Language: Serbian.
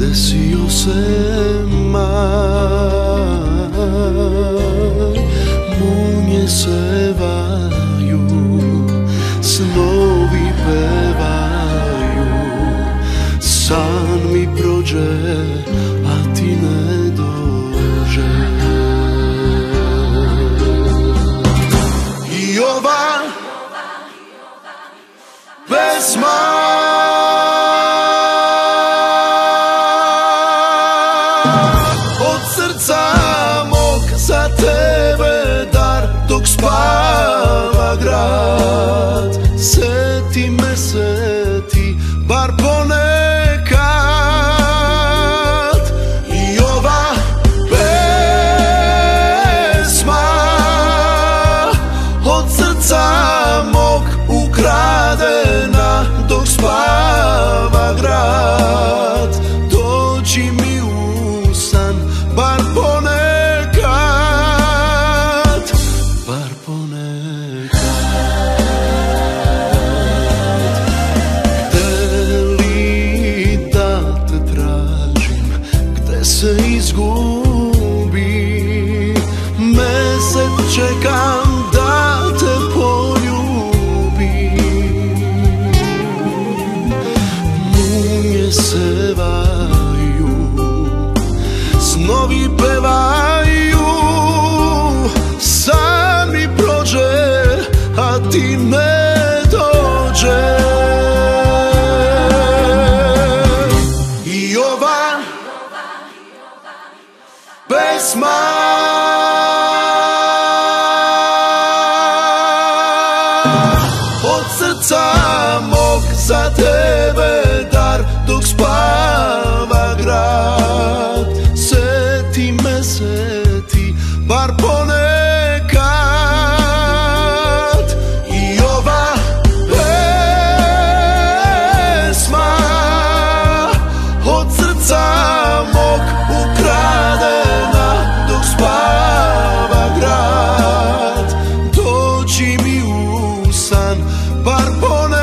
desio se maj, munje sevaju, snovi pevaju, san mi prođe, a ti ne dođe. I ova pesma od srca mog za tebe dar, dok spava grad. Seti me, seti, bar ponekad. I ova pesma od srca mog ukradena, dok spava grad. Dođi mi u san, bar ponekad, bar ponekad. Gde li da te tražim, gde se izgubi, mesec čekam da te poljubim. Munje sevaju, snovi pevaju, san mi prođe, a ti ne dođe. I ova pesma od srca mog za tebe dar, dok spava grad. Seti me, seti, bar ponekad. I ova pesma od srca mog ukradena, dok spava grad. Dođi mi u san, bar ponekad.